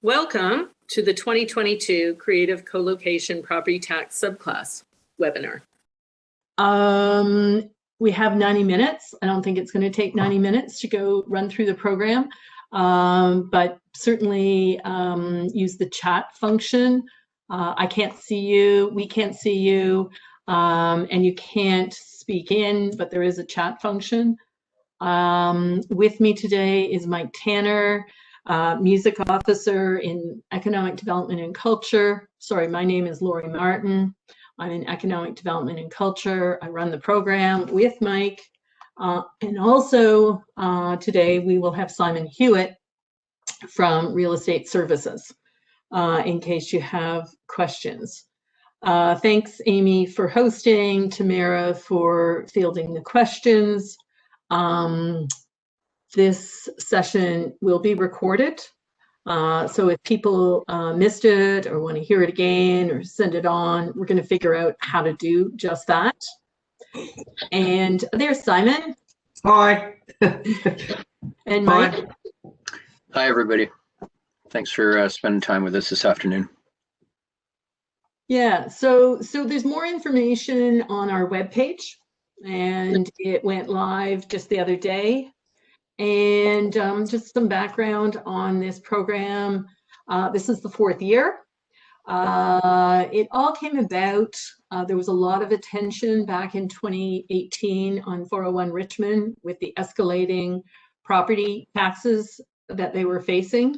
Welcome to the 2022 Creative Co-Location Property Tax Subclass webinar. We have 90 minutes. I don't think it's going to take 90 minutes to go run through the program, but certainly use the chat function. I can't see you, we can't see you, and you can't speak in, but there is a chat function. With me today is Mike Tanner, music officer in economic development and culture. Sorry, my name is Lori Martin. I'm in economic development and culture. I run the program with Mike. And also today we will have Simon Hewitt from Real Estate Services in case you have questions. Thanks, Amy, for hosting, Tamara for fielding the questions. This session will be recorded. So if people missed it or want to hear it again or send it on, we're going to figure out how to do just that. And there's Simon. Hi. And Mike. Hi. Hi, everybody. Thanks for spending time with us this afternoon. Yeah, so there's more information on our webpage, and it went live just the other day. And just some background on this program. This is the 4th year. It all came about, there was a lot of attention back in 2018 on 401 Richmond with the escalating property taxes that they were facing.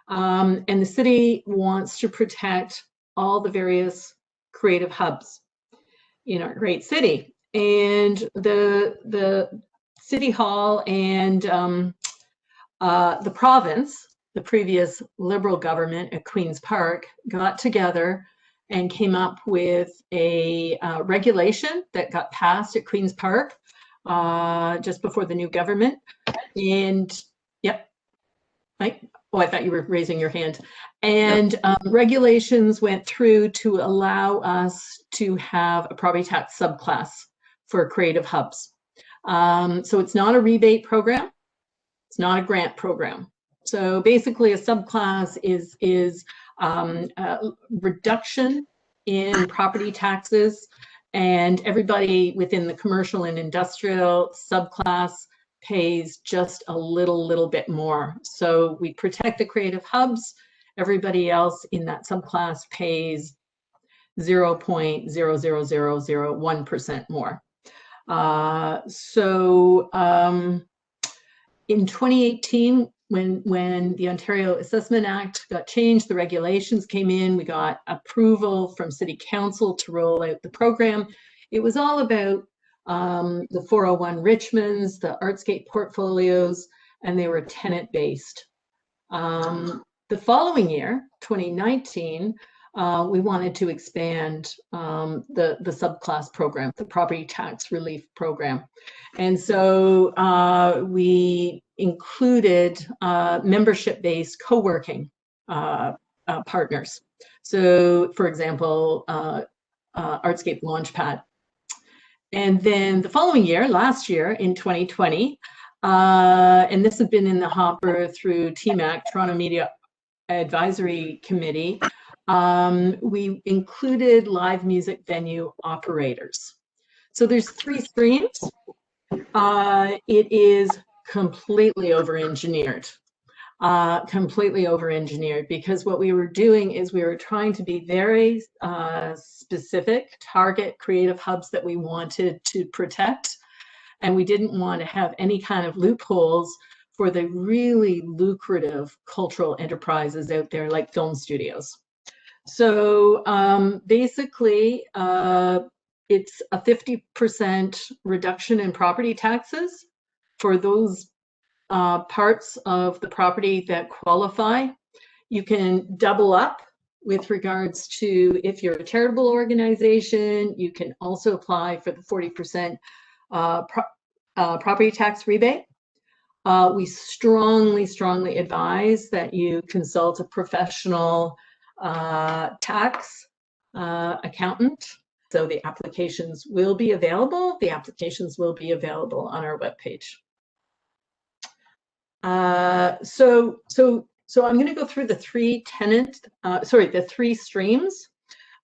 And the city wants to protect all the various creative hubs in our great city. And the City Hall and the province, the previous Liberal government at Queen's Park, got together and came up with a regulation that got passed at Queen's Park just before the new government. And yep, Mike. Oh, I thought you were raising your hand. And regulations went through to allow us to have a property tax subclass for creative hubs. So it's not a rebate program. It's not a grant program. So basically a subclass is a reduction in property taxes, and everybody within the commercial and industrial subclass pays just a little bit more. So we protect the creative hubs. Everybody else in that subclass pays 0.00001% more. In 2018, when the Ontario Assessment Act got changed, the regulations came in, we got approval from City Council to roll out the program. It was all about the 401 Richmonds, the Artscape portfolios, and they were tenant-based. The following year, 2019, we wanted to expand the subclass program, the property tax relief program. And so we included membership-based co-working partners. So for example, Artscape Launchpad. And then the following year, last year in 2020, and this had been in the hopper through TMAC, Toronto Media Advisory Committee, we included live music venue operators. So there's 3 streams. It is completely over-engineered. Because what we were doing is we were trying to be very specific, target creative hubs that we wanted to protect. And we didn't want to have any kind of loopholes for the really lucrative cultural enterprises out there like film studios. So basically, it's a 50% reduction in property taxes for those parts of the property that qualify. You can double up with regards to if you're a charitable organization. You can also apply for the 40% property tax rebate. We strongly advise that you consult a professional tax accountant. So the applications will be available. The applications will be available on our webpage. So So I'm going to go through the three streams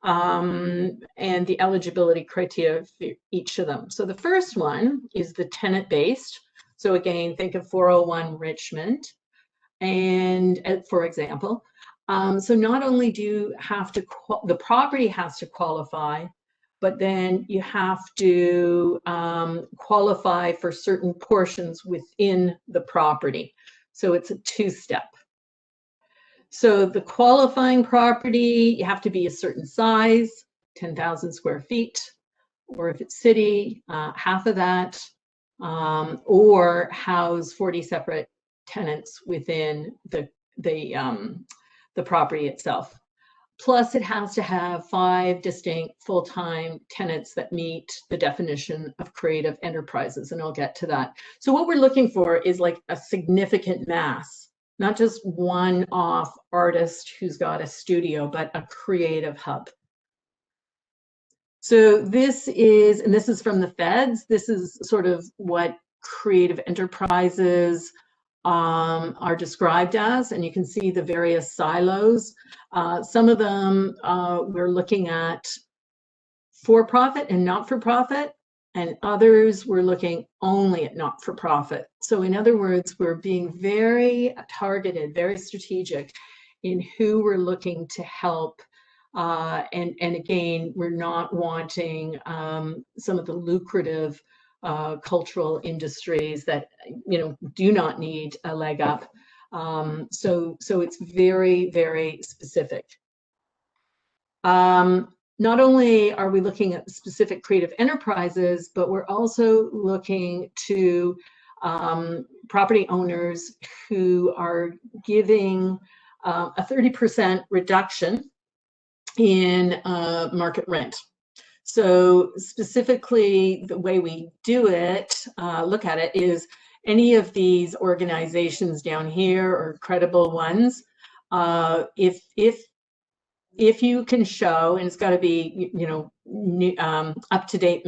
and the eligibility criteria for each of them. So the first one is the tenant-based. So again, think of 401 Richmond, and for example. So not only do you have to, the property has to qualify, but then you have to qualify for certain portions within the property. So it's a two-step. So the qualifying property, you have to be a certain size, 10,000 square feet, or if it's city, half of that, or house 40 separate tenants within the property itself. Plus, it has to have 5 distinct full-time tenants that meet the definition of creative enterprises, and I'll get to that. So what we're looking for is like a significant mass, not just one-off artist who's got a studio, but a creative hub. So this is, and this is from the feds, this is sort of what creative enterprises are described as, and you can see the various silos. Some of them we're looking at for-profit and not-for-profit, and others we're looking only at not-for-profit. So in other words, we're being very targeted, very strategic in who we're looking to help. And again, we're not wanting some of the lucrative cultural industries that do not need a leg up. So it's very, very specific. Not only are we looking at specific creative enterprises, but we're also looking to property owners who are giving a 30% reduction in market rent. So specifically, the way we do it, look at it, is any of these organizations down here or credible ones, if you can show, and it's got to be up-to-date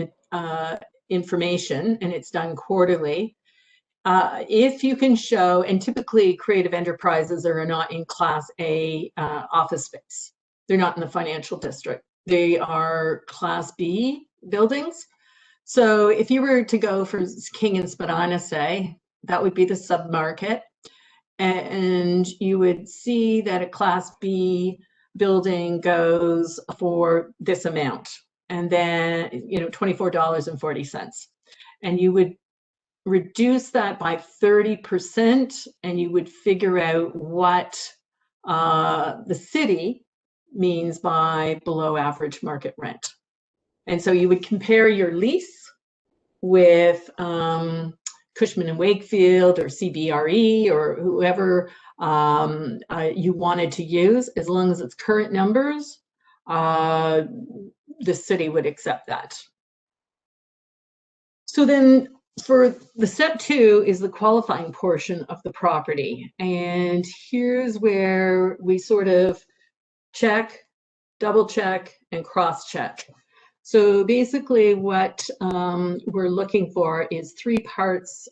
information, and it's done quarterly. If you can show, and typically creative enterprises are not in Class A office space. They're not in the financial district. They are Class B buildings. So if you were to go for King and Spadina, say, that would be the submarket. And you would see that a Class B building goes for this amount. And then, $24.40. And you would reduce that by 30%, and you would figure out what the city means by below average market rent. And so you would compare your lease with Cushman and Wakefield or CBRE or whoever you wanted to use. As long as it's current numbers, the city would accept that. So then for the step 2 is the qualifying portion of the property. And here's where we sort of check, double check, and cross check. So basically what we're looking for is 3 parts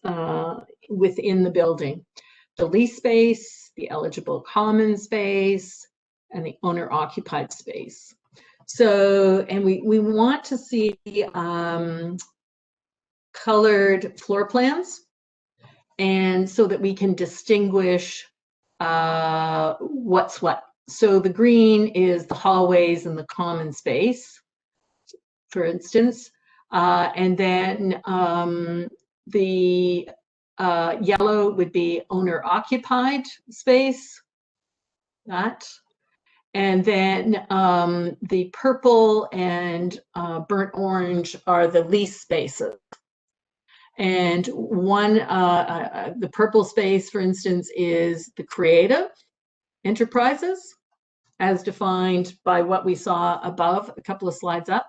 within the building: the lease space, the eligible common space, and the owner occupied space. So, and we want to see colored floor plans, and so that we can distinguish what's what. So the green is the hallways and the common space, for instance, and then the yellow would be owner occupied space, that. And then the purple and burnt orange are the lease spaces. And one, the purple space, for instance, is the creative enterprises, as defined by what we saw above, a couple of slides up.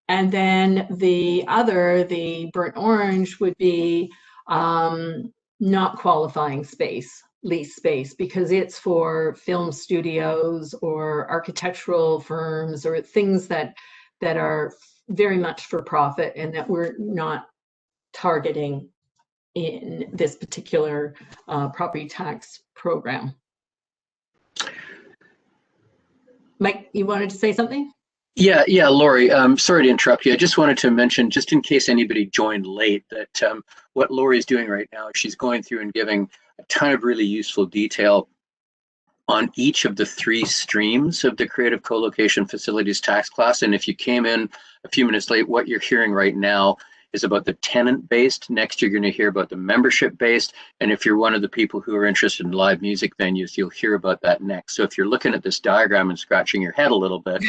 And then the other, the burnt orange, would be not qualifying space, lease space, because it's for film studios or architectural firms or things that are very much for profit and that we're not targeting in this particular property tax program. Mike, you wanted to say something? Yeah, Lori, sorry to interrupt you. I just wanted to mention, just in case anybody joined late, that what Lori is doing right now, she's going through and giving a ton of really useful detail on each of the 3 streams of the Creative Co-location Facilities tax class. And if you came in a few minutes late, what you're hearing right now is about the tenant-based. Next, you're going to hear about the membership-based. And if you're one of the people who are interested in live music venues, you'll hear about that next. So if you're looking at this diagram and scratching your head a little bit,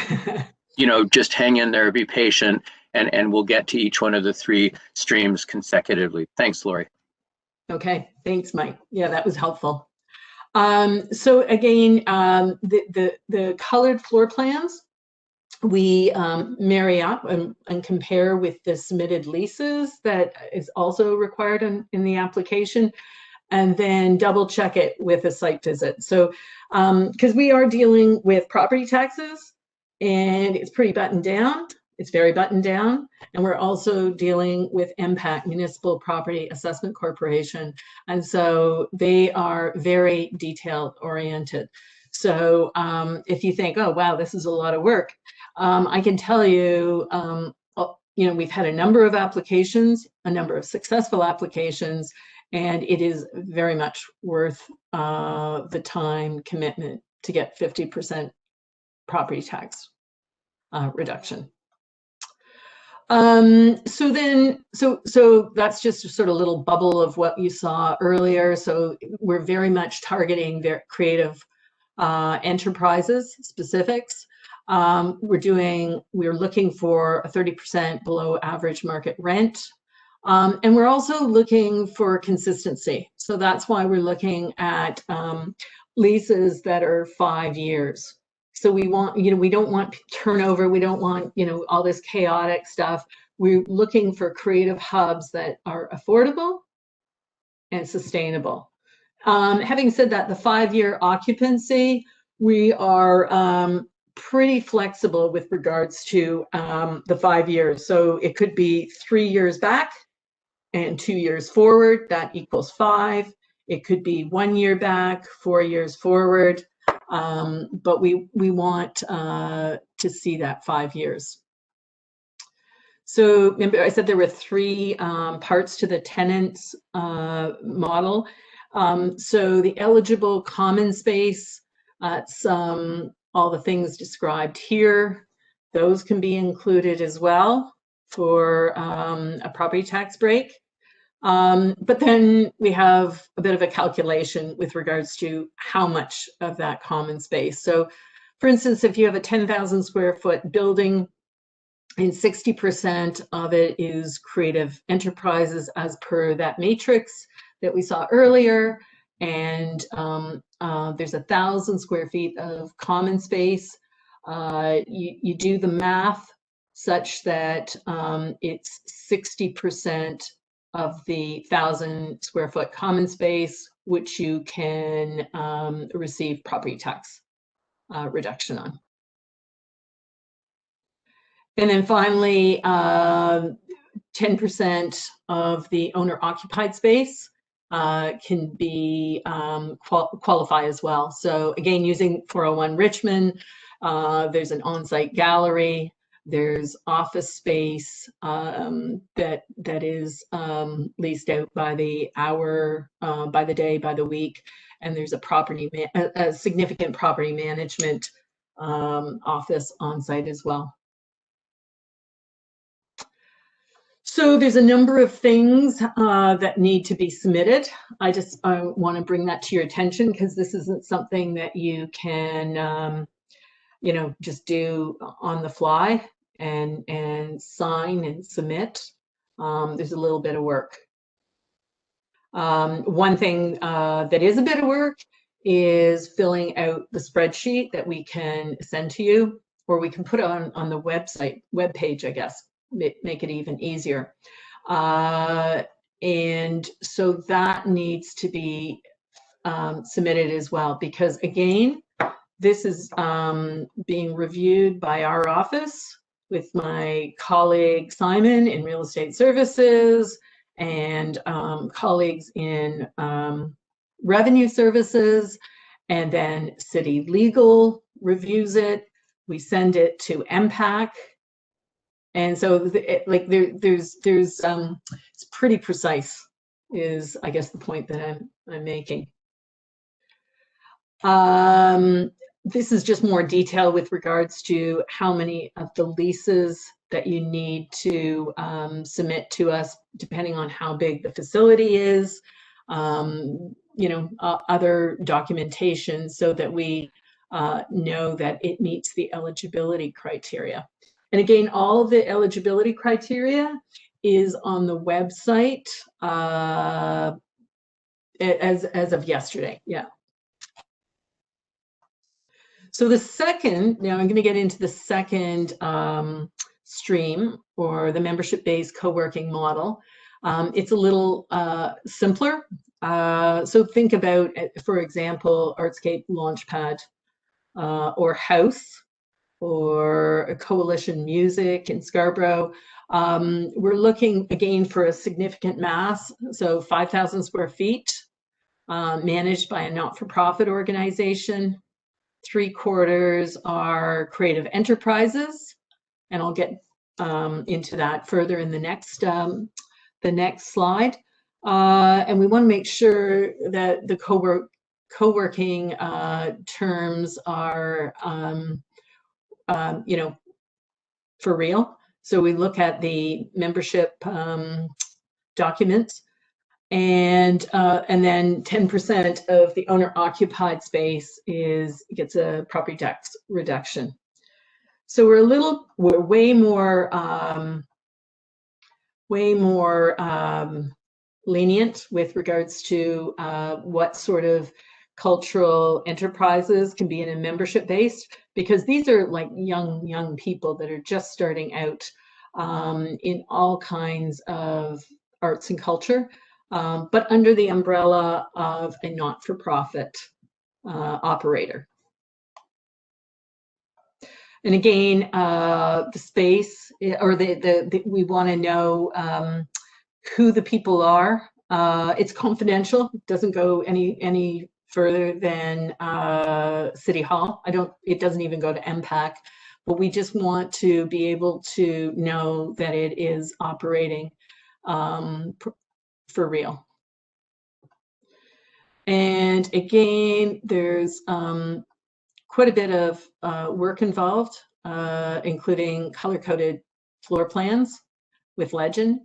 just hang in there, be patient, and we'll get to each one of the 3 streams consecutively. Thanks, Lori. Okay, thanks, Mike. Yeah, that was helpful. So again, the colored floor plans, we marry up and compare with the submitted leases that is also required in the application, and then double check it with a site visit. So, because we are dealing with property taxes, and it's pretty buttoned down. It's very buttoned down. And we're also dealing with MPAC, Municipal Property Assessment Corporation. And so they are very detail oriented. So if you think, oh, wow, this is a lot of work, I can tell you, we've had a number of applications, a number of successful applications, and it is very much worth the time commitment to get 50% property tax reduction. So that's just a sort of little bubble of what you saw earlier. So we're very much targeting their creative enterprises specifics. We're looking for a 30% below average market rent. And we're also looking for consistency. So that's why we're looking at leases that are 5 years. So we want, we don't want turnover. We don't want, all this chaotic stuff. We're looking for creative hubs that are affordable and sustainable. Having said that, the 5-year occupancy, we are pretty flexible with regards to the 5 years. So it could be 3 years back and 2 years forward, that equals 5. It could be 1 year back, 4 years forward. But we want to see that 5 years. So remember, I said there were 3 parts to the tenants model. So the eligible common space, it's all the things described here. Those can be included as well for a property tax break. But then we have a bit of a calculation with regards to how much of that common space. So for instance, if you have a 10,000 square foot building and 60% of it is creative enterprises as per that matrix that we saw earlier, and there's 1,000 square feet of common space, you do the math such that it's 60% of the 1,000 square foot common space, which you can receive property tax reduction on. And then finally, 10% of the owner occupied space can be qualify as well. So again, using 401 Richmond, there's an on-site gallery. There's office space that is leased out by the hour, by the day, by the week, and there's a significant property management office on site as well. So there's a number of things that need to be submitted. I want to bring that to your attention because this isn't something that you can, just do on the fly and sign and submit. There's a little bit of work. One thing that is a bit of work is filling out the spreadsheet that we can send to you, or we can put it on the webpage, I guess, make it even easier. And so that needs to be submitted as well, because again, this is being reviewed by our office with my colleague Simon in Real Estate Services and colleagues in Revenue Services, and then City Legal reviews it. we send it to MPAC. And so it's pretty precise is, I guess, the point that I'm making. This is just more detail with regards to how many of the leases that you need to submit to us, depending on how big the facility is, other documentation so that we know that it meets the eligibility criteria. And again, all of the eligibility criteria is on the website as of yesterday. Yeah. So the second, now I'm going to get into the second stream, or the membership-based co-working model. It's a little simpler. So think about, for example, Artscape Launchpad or House or a Coalition Music in Scarborough. We're looking again for a significant mass, so 5,000 square feet, managed by a not-for-profit organization. 3/4 are creative enterprises, and I'll get into that further in the next slide. And we want to make sure that the co-working terms are, for real. So we look at the membership documents, and then 10% of the owner-occupied space gets a property tax reduction. So we're way more lenient with regards to what sort of cultural enterprises can be in a membership based, because these are like young people that are just starting out in all kinds of arts and culture, but under the umbrella of a not-for-profit operator. And again, the space, or we want to know who the people are. It's confidential. It doesn't go any further than City Hall. It doesn't even go to MPAC, but we just want to be able to know that it is operating for real. And again, there's quite a bit of work involved, including color-coded floor plans with legend.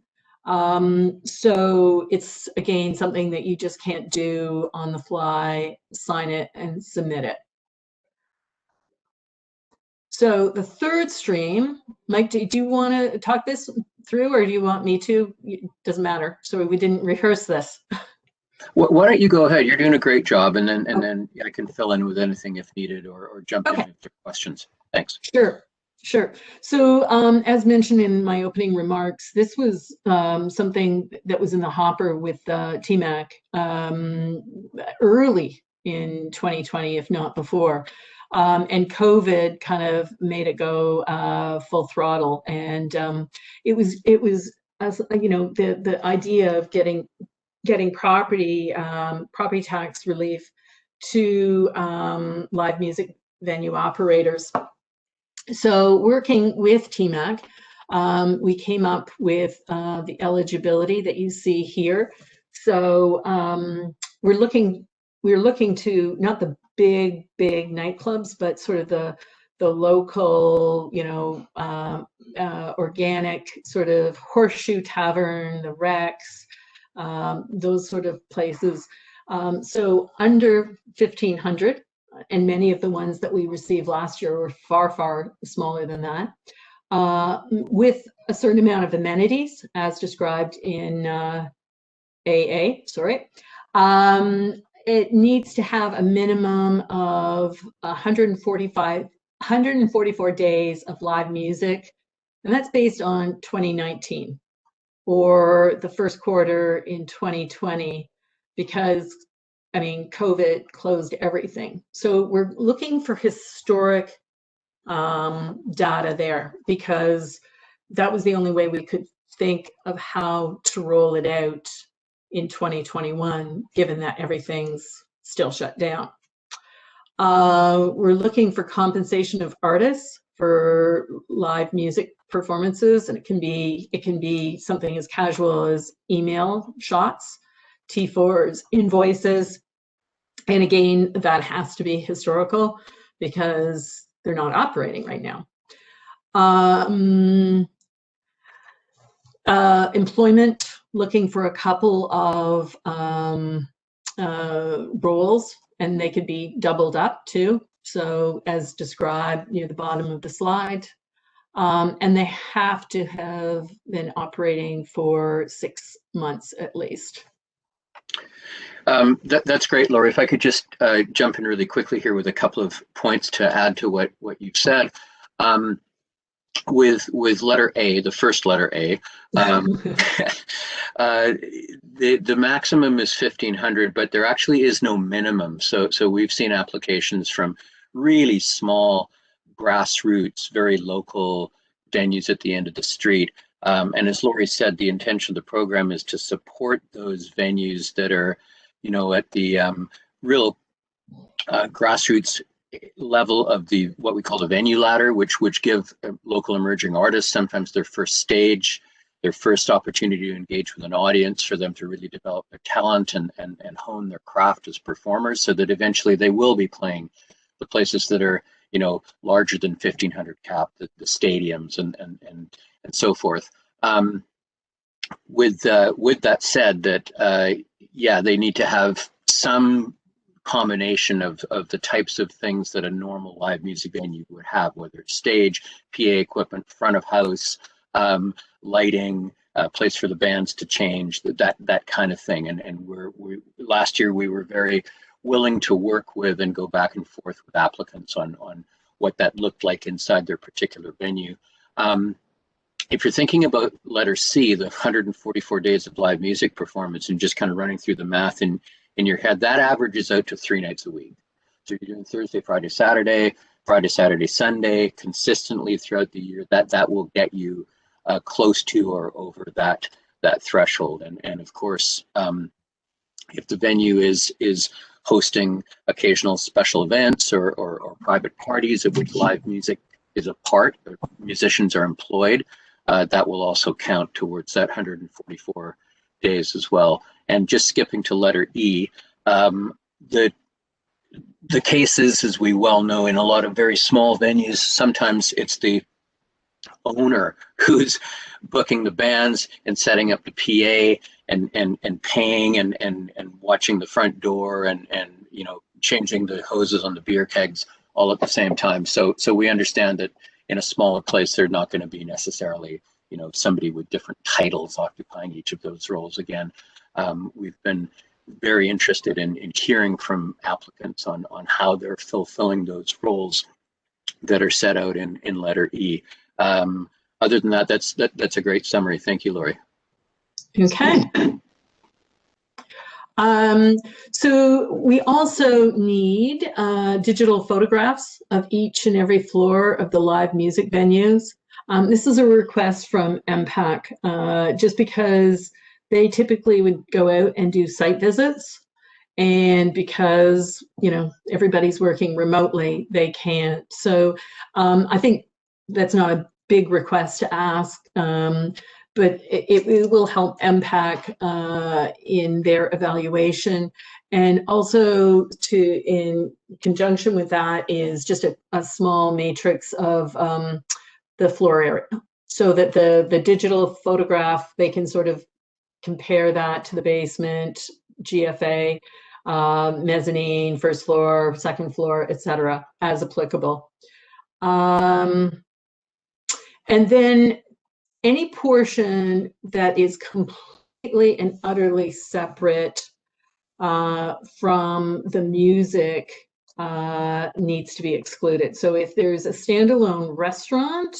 So it's, again, something that you just can't do on the fly, sign it and submit it. So the third stream, Mike, do you want to talk this through, or do you want me to? It doesn't matter. So we didn't rehearse this. Why don't you go ahead? You're doing a great job, and then I can fill in with anything if needed, or jump in if there are questions. Thanks. Sure. So as mentioned in my opening remarks, this was something that was in the hopper with TMAC early in 2020, if not before. And COVID kind of made it go full throttle. And it was, as you know, the idea of getting property tax relief to live music venue operators. So working with TMAC, we came up with the eligibility that you see here. So we're looking to not the big nightclubs, but sort of the local, organic sort of Horseshoe Tavern, the Rex, those sort of places. So under 1,500. And many of the ones that we received last year were far smaller than that, with a certain amount of amenities as described in AA, sorry. It needs to have a minimum of 144 days of live music, and that's based on 2019 or the first quarter in 2020, because I mean, COVID closed everything. So we're looking for historic data there, because that was the only way we could think of how to roll it out in 2021, given that everything's still shut down. We're looking for compensation of artists for live music performances, and it can be something as casual as email shots, T4s, invoices, and again, that has to be historical because they're not operating right now. Employment, looking for a couple of roles, and they could be doubled up too. So as described near the bottom of the slide. And they have to have been operating for 6 months at least. That's great, Lori. If I could just jump in really quickly here with a couple of points to add to what you've said. With letter A, the first letter A, the maximum is 1,500, but there actually is no minimum. So we've seen applications from really small, grassroots, very local venues at the end of the street. And as Lori said, the intention of the program is to support those venues that are, you know, at the real grassroots level of the what we call the venue ladder, which give local emerging artists sometimes their first stage, their first opportunity to engage with an audience, for them to really develop their talent and hone their craft as performers, so that eventually they will be playing the places that are, you know, larger than 1,500 cap, the stadiums and so forth. With that said, that yeah, they need to have some combination of the types of things that a normal live music venue would have, whether it's stage, PA equipment, front of house, lighting, place for the bands to change, that kind of thing. And we last year we were very willing to work with and go back and forth with applicants on what that looked like inside their particular venue. If you're thinking about letter C, the 144 days of live music performance, and just kind of running through the math in your head, that averages out to 3 nights a week. So you're doing Thursday, Friday, Saturday, Sunday, consistently throughout the year. That will get you close to or over that threshold. And of course, if the venue is hosting occasional special events or private parties of which live music is a part, or musicians are employed, that will also count towards that 144 days as well. And just skipping to letter E, the case is, as we well know, in a lot of very small venues, sometimes it's the owner who's booking the bands and setting up the PA and paying and watching the front door and you know, changing the hoses on the beer kegs all at the same time. So we understand that in a smaller place, they're not going to be necessarily, you know, somebody with different titles occupying each of those roles. Again, we've been very interested in hearing from applicants on how they're fulfilling those roles that are set out in letter E. Other than that, that's a great summary. Thank you, Lori. Okay. So we also need digital photographs of each and every floor of the live music venues. This is a request from MPAC, just because they typically would go out and do site visits, and because, you know, everybody's working remotely, they can't. So I think that's not a big request to ask, but it will help MPAC in their evaluation. And also, in conjunction with that, is just a small matrix of the floor area, so that the digital photograph, they can sort of compare that to the basement, GFA, mezzanine, first floor, second floor, etc., as applicable. And then any portion that is completely and utterly separate from the music needs to be excluded. So if there's a standalone restaurant,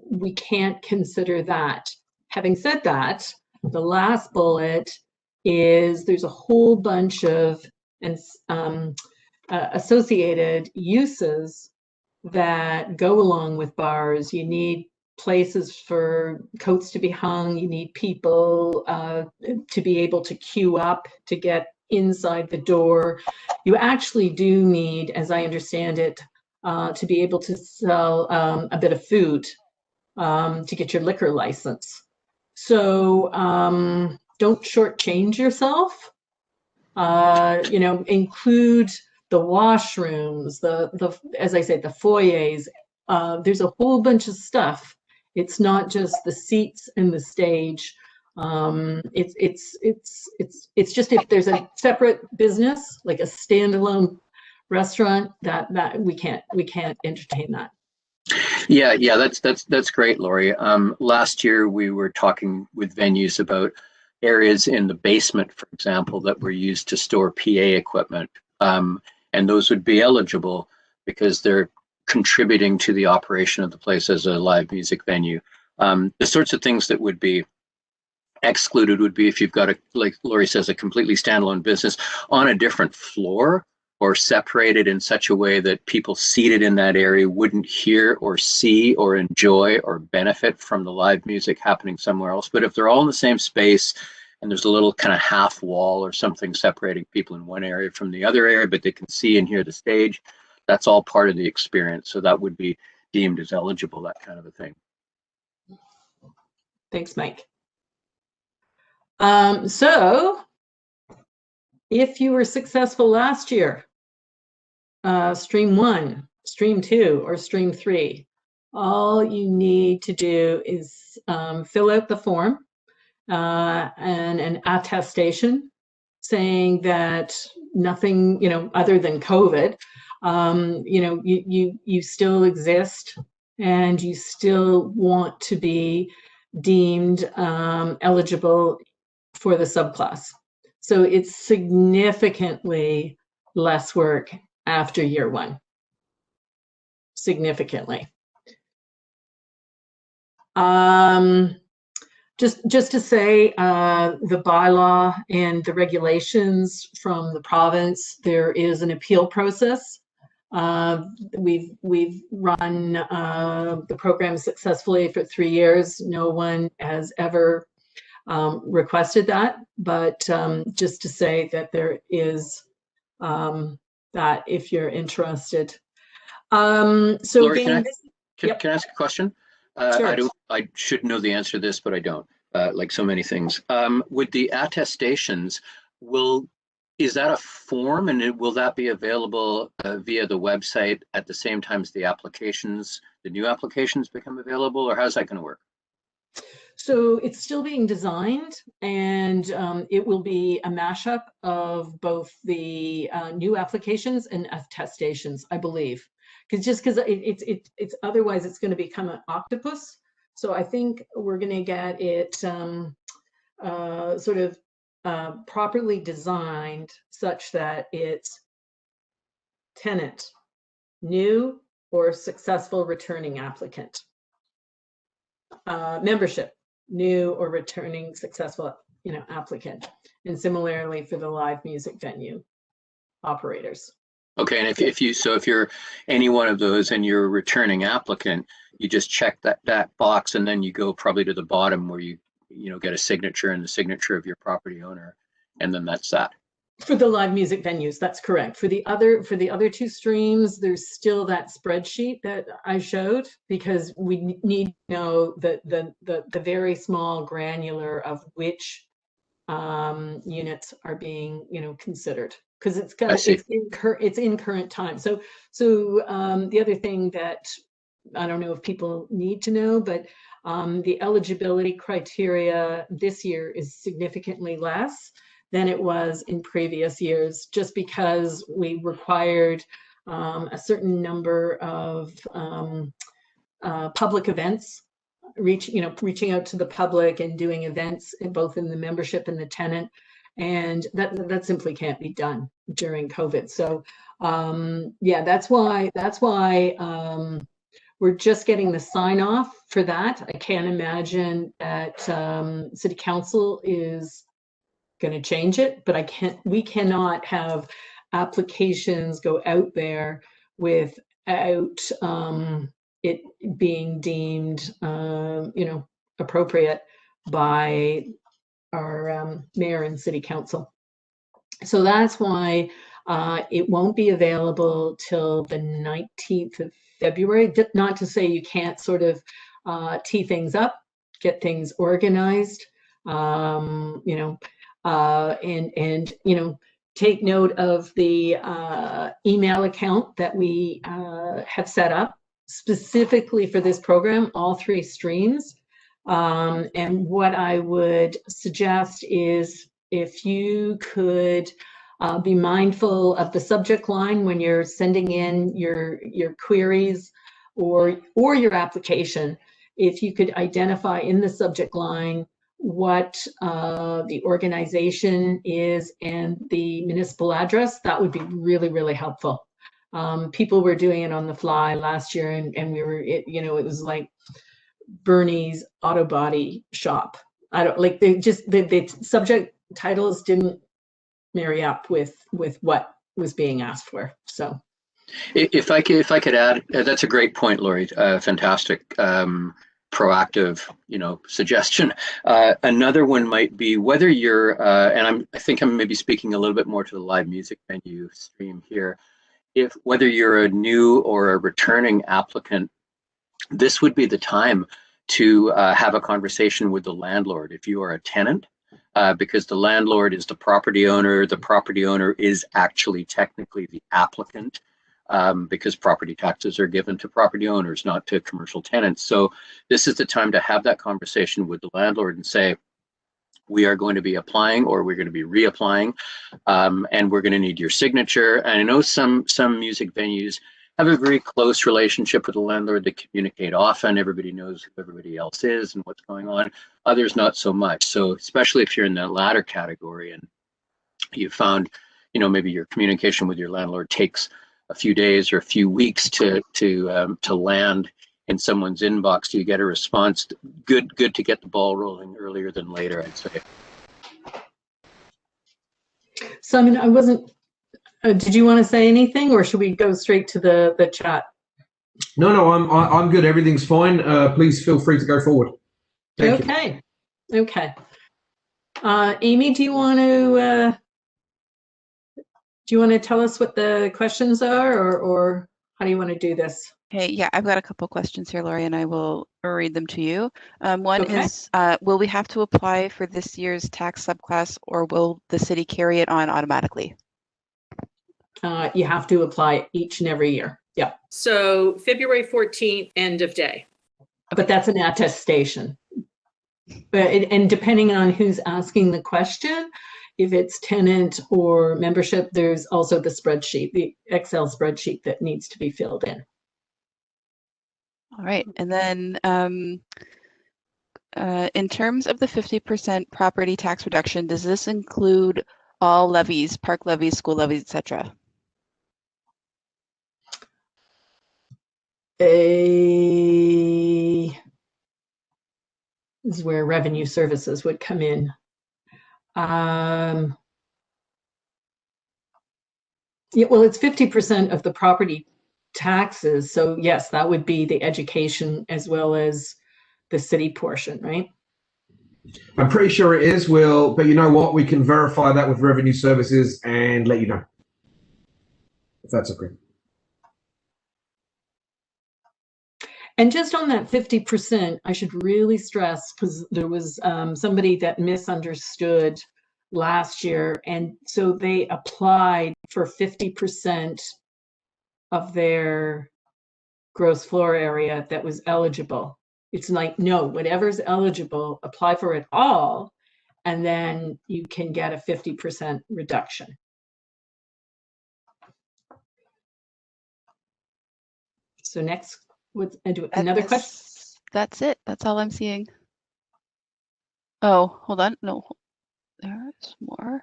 we can't consider that. Having said that, the last bullet is there's a whole bunch of associated uses that go along with bars. You need places for coats to be hung. You need people to be able to queue up to get inside the door. You actually do need, as I understand it, to be able to sell a bit of food to get your liquor license. So don't shortchange yourself. You know, include the washrooms, the as I said, the foyers. There's a whole bunch of stuff. It's not just the seats and the stage. It's just if there's a separate business, like a standalone restaurant, that we can't entertain that. Yeah, that's great, Lori. Last year we were talking with venues about areas in the basement, for example, that were used to store PA equipment, and those would be eligible because they're contributing to the operation of the place as a live music venue. The sorts of things that would be excluded would be if you've got like Lori says, a completely standalone business on a different floor, or separated in such a way that people seated in that area wouldn't hear or see or enjoy or benefit from the live music happening somewhere else. But if they're all in the same space and there's a little kind of half wall or something separating people in one area from the other area, but they can see and hear the stage, that's all part of the experience. So that would be deemed as eligible, that kind of a thing. Thanks, Mike. So if you were successful last year, stream 1, stream 2, or stream 3, all you need to do is fill out the form and an attestation saying that nothing, you know, other than COVID, you know, you still exist and you still want to be deemed eligible for the subclass. So it's significantly less work after year 1, significantly. Just to say, the bylaw and the regulations from the province, there is an appeal process. We've run the program successfully for 3 years. No one has ever requested that, but just to say that there is that if you're interested. So Lori, again, can I ask a question? Sure. I should know the answer to this, but I don't, like so many things. With the attestations, is that a form, and will that be available via the website at the same time as the applications, the new applications become available, or how's that going to work? So it's still being designed, and it will be a mashup of both the new applications and attestations, I believe. Because it's otherwise it's going to become an octopus. So I think we're going to get it sort of properly designed such that it's tenant, new or successful returning applicant. Membership, new or returning successful, you know, applicant, and similarly for the live music venue operators. Okay, and if you're any one of those and you're a returning applicant, you just check that box, and then you go probably to the bottom where you get a signature and the signature of your property owner, and then that's that. For the live music venues, that's correct. For the other 2 streams, there's still that spreadsheet that I showed, because we need to know the very small granular of which units are being considered, because it's in current time. So the other thing that I don't know if people need to know, but the eligibility criteria this year is significantly less than it was in previous years, just because we required a certain number of public events, reaching out to the public and doing events both in the membership and the tenant, and that simply can't be done during COVID. So yeah, that's why we're just getting the sign off for that. I can't imagine that City Council is going to change it, but we cannot have applications go out there without it being deemed appropriate by our mayor and City Council. So that's why it won't be available till the 19th of February. Not to say you can't sort of tee things up, get things organized, and take note of the email account that we have set up specifically for this program, all 3 streams. And what I would suggest is if you could be mindful of the subject line when you're sending in your queries or your application, if you could identify in the subject line what the organization is and the municipal address, that would be really, really helpful. People were doing it on the fly last year, and we were, it was like Bernie's Auto Body Shop. I don't like, the subject titles didn't marry up with what was being asked for. So if I could add, that's a great point, Lori. Fantastic, proactive, suggestion. Another one might be whether you're, and I think I'm maybe speaking a little bit more to the live music venue stream here. Whether you're a new or a returning applicant, this would be the time to have a conversation with the landlord if you are a tenant, because the landlord is the property owner. The property owner is actually technically the applicant, because property taxes are given to property owners, not to commercial tenants. So this is the time to have that conversation with the landlord and say, we are going to be applying, or we're going to be reapplying, and we're going to need your signature. And I know some music venues have a very close relationship with the landlord. They communicate often. Everybody knows who everybody else is and what's going on. Others not so much. So especially if you're in that latter category and you found, maybe your communication with your landlord takes a few days or a few weeks to land in someone's inbox, do you get a response? Good to get the ball rolling earlier than later, I'd say. Simon, I wasn't. Did you want to say anything, or should we go straight to the chat? No, I'm good. Everything's fine. Please feel free to go forward. Thank you. Okay. Amy, do you want to tell us what the questions are, or how do you want to do this? Okay, yeah, I've got a couple questions here, Lori, and I will read them to you. One is, will we have to apply for this year's tax subclass, or will the city carry it on automatically? You have to apply each and every year. Yeah. So February 14th, end of day. But that's an attestation. And depending on who's asking the question, if it's tenant or membership, there's also the spreadsheet, the Excel spreadsheet that needs to be filled in. All right, and then in terms of the 50% property tax reduction, does this include all levies, park levies, school levies, etc.? This is where revenue services would come in. Yeah, well, it's 50% of the property taxes. So yes, that would be the education as well as the city portion, right? I'm pretty sure it is, Will, but you know what? We can verify that with revenue services and let you know, if that's okay. And just on that 50%, I should really stress, because there was somebody that misunderstood last year, and so they applied for 50% of their gross floor area that was eligible. It's like, no, whatever's eligible, apply for it all, and then you can get a 50% reduction. So next, another question? That's it. That's all I'm seeing. Oh, hold on. No, there's more.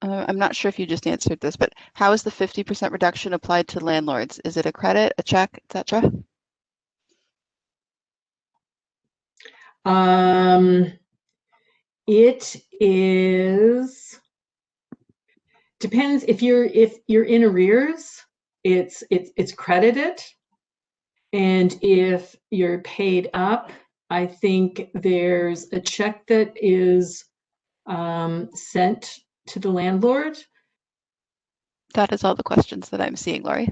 I'm not sure if you just answered this, but how is the 50% reduction applied to landlords? Is it a credit, a check, etc.? It is, depends if you're in arrears, it's credited, and if you're paid up, I think there's a check that is sent to the landlord. That is all the questions that I'm seeing, Lori.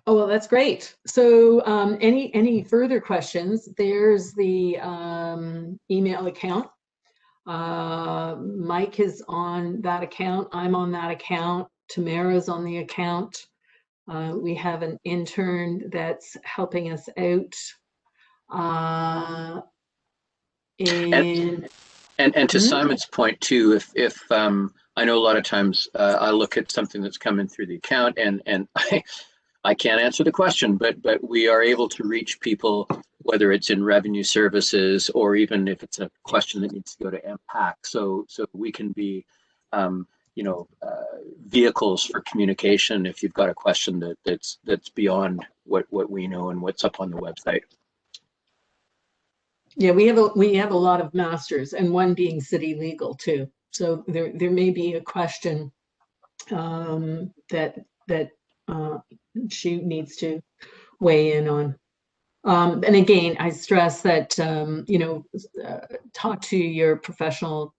Oh, well, that's great. So any further questions, there's the email account. Mike is on that account. I'm on that account. Tamara's on the account. We have an intern that's helping us out. And to Simon's point too, if I know a lot of times I look at something that's coming through the account and I can't answer the question, but we are able to reach people, whether it's in revenue services or even if it's a question that needs to go to MPAC. So we can be, vehicles for communication if you've got a question that's beyond what we know and what's up on the website. Yeah, we have a lot of masters, and one being city legal too. So there may be a question that she needs to weigh in on. And again, I stress that talk to your professional,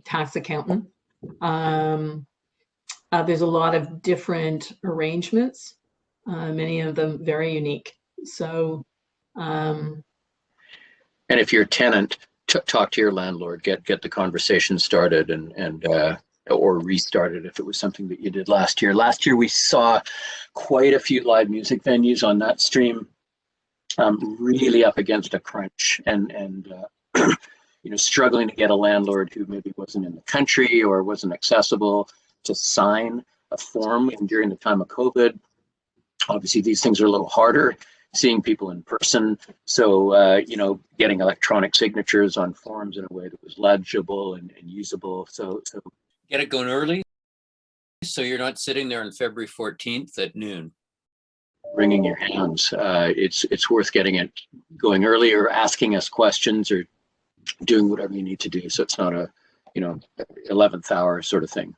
tax accountant. There's a lot of different arrangements, many of them very unique. So. And if you're a tenant, talk to your landlord, get the conversation started or restarted if it was something that you did last year. Last year, we saw quite a few live music venues on that stream, really up against a crunch and struggling to get a landlord who maybe wasn't in the country or wasn't accessible to sign a form during the time of COVID. Obviously, these things are a little harder. Seeing people in person, so getting electronic signatures on forms in a way that was legible and usable. So get it going early, so you're not sitting there on February 14th at noon. Wringing your hands. It's worth getting it going early, or asking us questions, or doing whatever you need to do. So it's not a 11th hour sort of thing.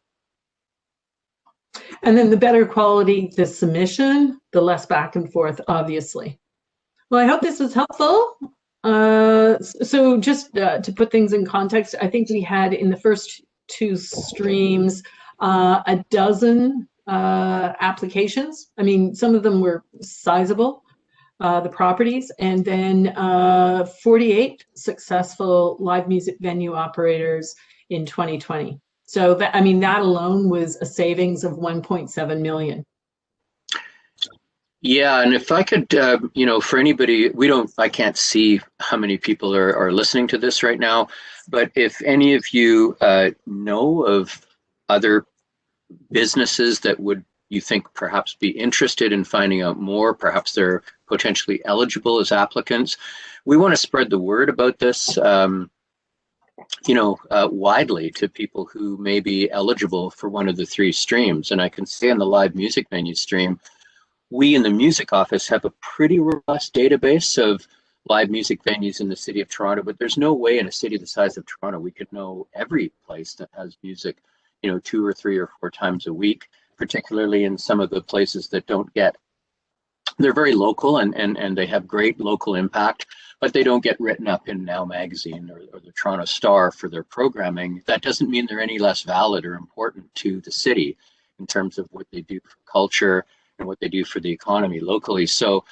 And then the better quality the submission, the less back and forth, obviously. Well, I hope this was helpful. So just to put things in context, I think we had in the first two streams a dozen applications. I mean, some of them were sizable, the properties, and then 48 successful live music venue operators in 2020. So that alone was a savings of 1.7 million. Yeah, and if I could, for anybody, I can't see how many people are listening to this right now, but if any of you know of other businesses that you think perhaps be interested in finding out more, perhaps they're potentially eligible as applicants, we want to spread the word about this. Widely to people who may be eligible for one of the three streams. And I can say in the live music venue stream, we in the music office have a pretty robust database of live music venues in the city of Toronto, but there's no way in a city the size of Toronto we could know every place that has music, 2 or 3 or 4 times a week, particularly in some of the places that they're very local and they have great local impact, but they don't get written up in Now Magazine or the Toronto Star for their programming. That doesn't mean they're any less valid or important to the city in terms of what they do for culture and what they do for the economy locally. So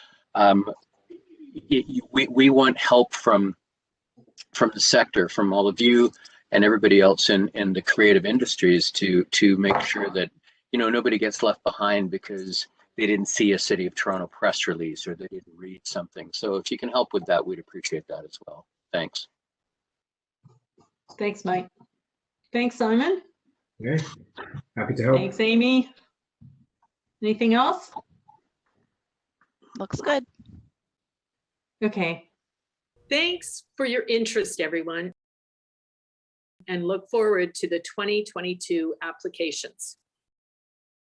we want help from the sector, from all of you and everybody else in the creative industries to make sure that nobody gets left behind because they didn't see a City of Toronto press release or they didn't read something. So if you can help with that, we'd appreciate that as well. Thanks. Thanks, Mike. Thanks, Simon. Okay, happy to help. Thanks, Amy. Anything else? Looks good. Okay. Thanks for your interest, everyone, and look forward to the 2022 applications.